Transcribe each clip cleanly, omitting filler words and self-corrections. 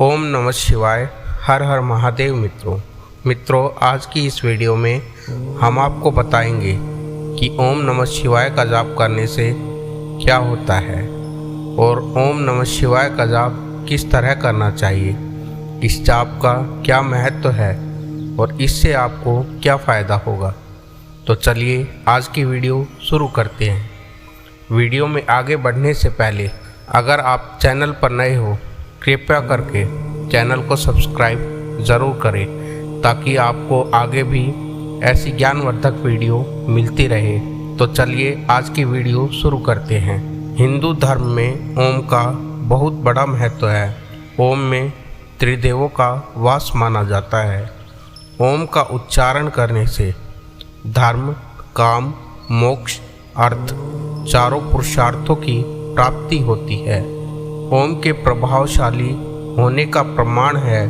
ओम नमः शिवाय। हर हर महादेव। मित्रों आज की इस वीडियो में हम आपको बताएंगे कि ओम नमः शिवाय का जाप करने से क्या होता है और ओम नमः शिवाय का जाप किस तरह करना चाहिए, इस जाप का क्या महत्व है और इससे आपको क्या फ़ायदा होगा। तो चलिए आज की वीडियो शुरू करते हैं। वीडियो में आगे बढ़ने से पहले अगर आप चैनल पर नए हो कृपया करके चैनल को सब्सक्राइब ज़रूर करें ताकि आपको आगे भी ऐसी ज्ञानवर्धक वीडियो मिलती रहे। तो चलिए आज की वीडियो शुरू करते हैं। हिंदू धर्म में ओम का बहुत बड़ा महत्व है। ओम में त्रिदेवों का वास माना जाता है। ओम का उच्चारण करने से धर्म, काम, मोक्ष, अर्थ चारों पुरुषार्थों की प्राप्ति होती है। ओम के प्रभावशाली होने का प्रमाण है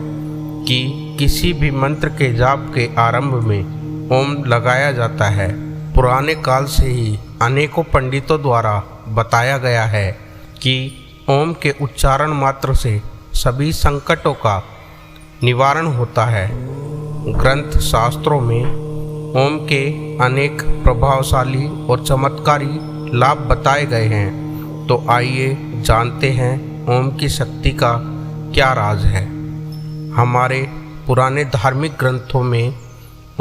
कि किसी भी मंत्र के जाप के आरंभ में ओम लगाया जाता है। पुराने काल से ही अनेकों पंडितों द्वारा बताया गया है कि ओम के उच्चारण मात्र से सभी संकटों का निवारण होता है। ग्रंथ शास्त्रों में ओम के अनेक प्रभावशाली और चमत्कारी लाभ बताए गए हैं। तो आइए जानते हैं ओम की शक्ति का क्या राज है। हमारे पुराने धार्मिक ग्रंथों में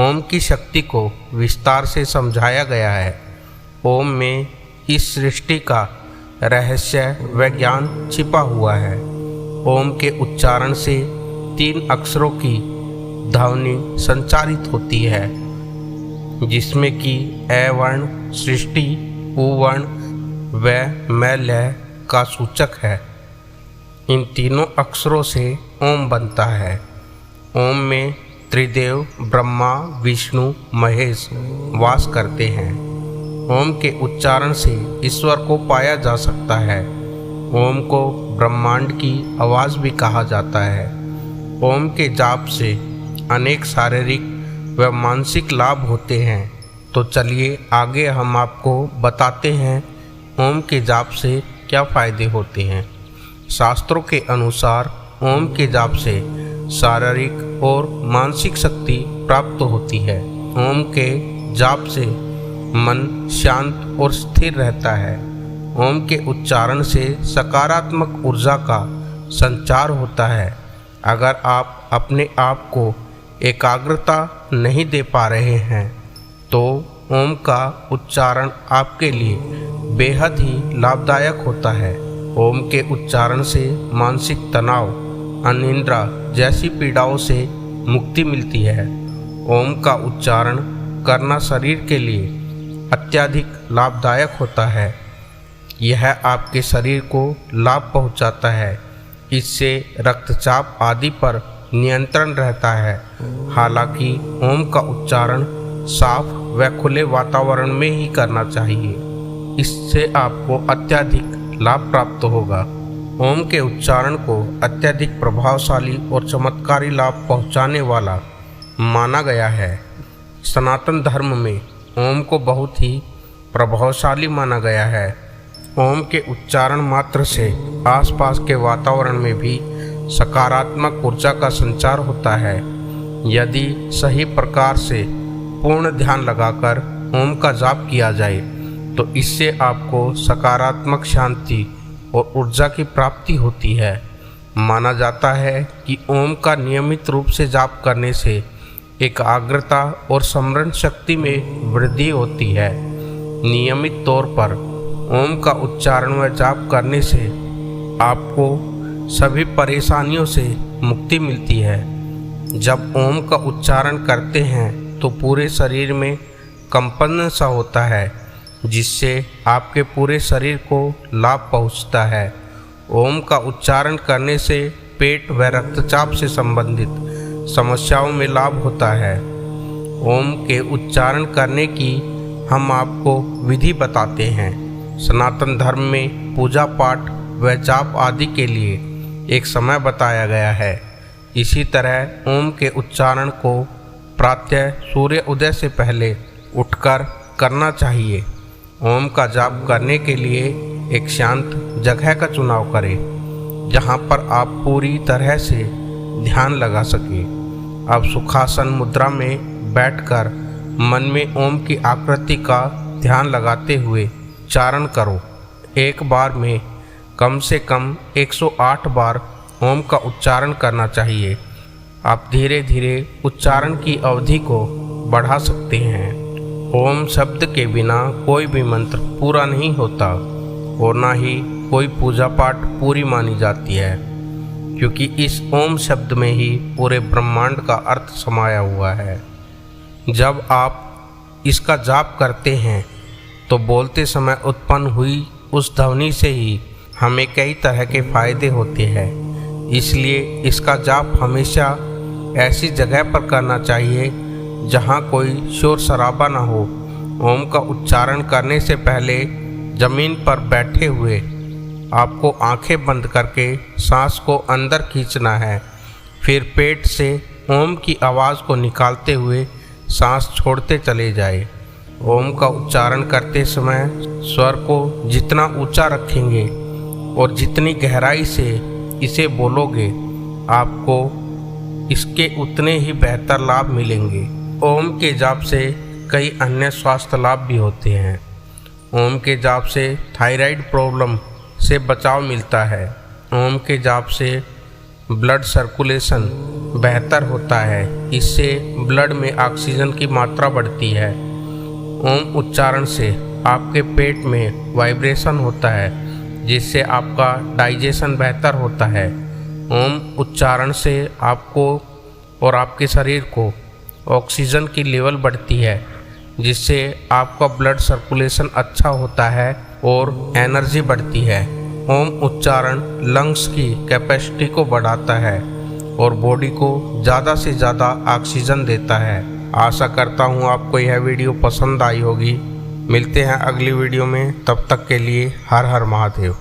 ओम की शक्ति को विस्तार से समझाया गया है। ओम में इस सृष्टि का रहस्य व ज्ञान छिपा हुआ है। ओम के उच्चारण से 3 अक्षरों की ध्वनि संचारित होती है जिसमें कि अ वर्ण सृष्टि, उ वर्ण व मैं लय का सूचक है। इन तीनों अक्षरों से ओम बनता है। ओम में त्रिदेव ब्रह्मा, विष्णु, महेश वास करते हैं। ओम के उच्चारण से ईश्वर को पाया जा सकता है। ओम को ब्रह्मांड की आवाज़ भी कहा जाता है। ओम के जाप से अनेक शारीरिक व मानसिक लाभ होते हैं। तो चलिए आगे हम आपको बताते हैं ओम के जाप से क्या फ़ायदे होते हैं। शास्त्रों के अनुसार ओम के जाप से शारीरिक और मानसिक शक्ति प्राप्त होती है। ओम के जाप से मन शांत और स्थिर रहता है। ओम के उच्चारण से सकारात्मक ऊर्जा का संचार होता है। अगर आप अपने आप को एकाग्रता नहीं दे पा रहे हैं तो ओम का उच्चारण आपके लिए बेहद ही लाभदायक होता है। ओम के उच्चारण से मानसिक तनाव, अनिद्रा जैसी पीड़ाओं से मुक्ति मिलती है। ओम का उच्चारण करना शरीर के लिए अत्यधिक लाभदायक होता है। यह आपके शरीर को लाभ पहुंचाता है। इससे रक्तचाप आदि पर नियंत्रण रहता है। हालांकि ओम का उच्चारण साफ व खुले वातावरण में ही करना चाहिए। इससे आपको अत्यधिक लाभ प्राप्त होगा। ओम के उच्चारण को अत्यधिक प्रभावशाली और चमत्कारी लाभ पहुंचाने वाला माना गया है। सनातन धर्म में ओम को बहुत ही प्रभावशाली माना गया है। ओम के उच्चारण मात्र से आसपास के वातावरण में भी सकारात्मक ऊर्जा का संचार होता है। यदि सही प्रकार से पूर्ण ध्यान लगाकर ओम का जाप किया जाए तो इससे आपको सकारात्मक शांति और ऊर्जा की प्राप्ति होती है। माना जाता है कि ओम का नियमित रूप से जाप करने से एकाग्रता और स्मरण शक्ति में वृद्धि होती है। नियमित तौर पर ओम का उच्चारण व जाप करने से आपको सभी परेशानियों से मुक्ति मिलती है। जब ओम का उच्चारण करते हैं तो पूरे शरीर में कंपन सा होता है जिससे आपके पूरे शरीर को लाभ पहुंचता है। ओम का उच्चारण करने से पेट व रक्तचाप से संबंधित समस्याओं में लाभ होता है। ओम के उच्चारण करने की हम आपको विधि बताते हैं। सनातन धर्म में पूजा पाठ व जाप आदि के लिए एक समय बताया गया है। इसी तरह ओम के उच्चारण को प्रातः सूर्य उदय से पहले उठकर करना चाहिए। ओम का जाप करने के लिए एक शांत जगह का चुनाव करें। जहां पर आप पूरी तरह से ध्यान लगा सके। अब सुखासन मुद्रा में बैठकर मन में ओम की आकृति का ध्यान लगाते हुए उच्चारण करो। एक बार में कम से कम 108 बार ओम का उच्चारण करना चाहिए। आप धीरे धीरे उच्चारण की अवधि को बढ़ा सकते हैं। ओम शब्द के बिना कोई भी मंत्र पूरा नहीं होता और ना ही कोई पूजा पाठ पूरी मानी जाती है, क्योंकि इस ओम शब्द में ही पूरे ब्रह्मांड का अर्थ समाया हुआ है। जब आप इसका जाप करते हैं तो बोलते समय उत्पन्न हुई उस ध्वनि से ही हमें कई तरह के फायदे होते हैं। इसलिए इसका जाप हमेशा ऐसी जगह पर करना चाहिए जहाँ कोई शोर शराबा ना हो। ओम का उच्चारण करने से पहले जमीन पर बैठे हुए आपको आंखें बंद करके सांस को अंदर खींचना है। फिर पेट से ओम की आवाज़ को निकालते हुए सांस छोड़ते चले जाए। ओम का उच्चारण करते समय स्वर को जितना ऊंचा रखेंगे और जितनी गहराई से इसे बोलोगे, आपको इसके उतने ही बेहतर लाभ मिलेंगे। ओम के जाप से कई अन्य स्वास्थ्य लाभ भी होते हैं। ओम के जाप से थायराइड प्रॉब्लम से बचाव मिलता है। ओम के जाप से ब्लड सर्कुलेशन बेहतर होता है। इससे ब्लड में ऑक्सीजन की मात्रा बढ़ती है। ओम उच्चारण से आपके पेट में वाइब्रेशन होता है, जिससे आपका डाइजेशन बेहतर होता है। ओम उच्चारण से आपको और आपके शरीर को ऑक्सीजन की लेवल बढ़ती है, जिससे आपका ब्लड सर्कुलेशन अच्छा होता है और एनर्जी बढ़ती है। ओम उच्चारण लंग्स की कैपेसिटी को बढ़ाता है और बॉडी को ज़्यादा से ज़्यादा ऑक्सीजन देता है। आशा करता हूँ आपको यह वीडियो पसंद आई होगी। मिलते हैं अगली वीडियो में, तब तक के लिए हर हर महादेव।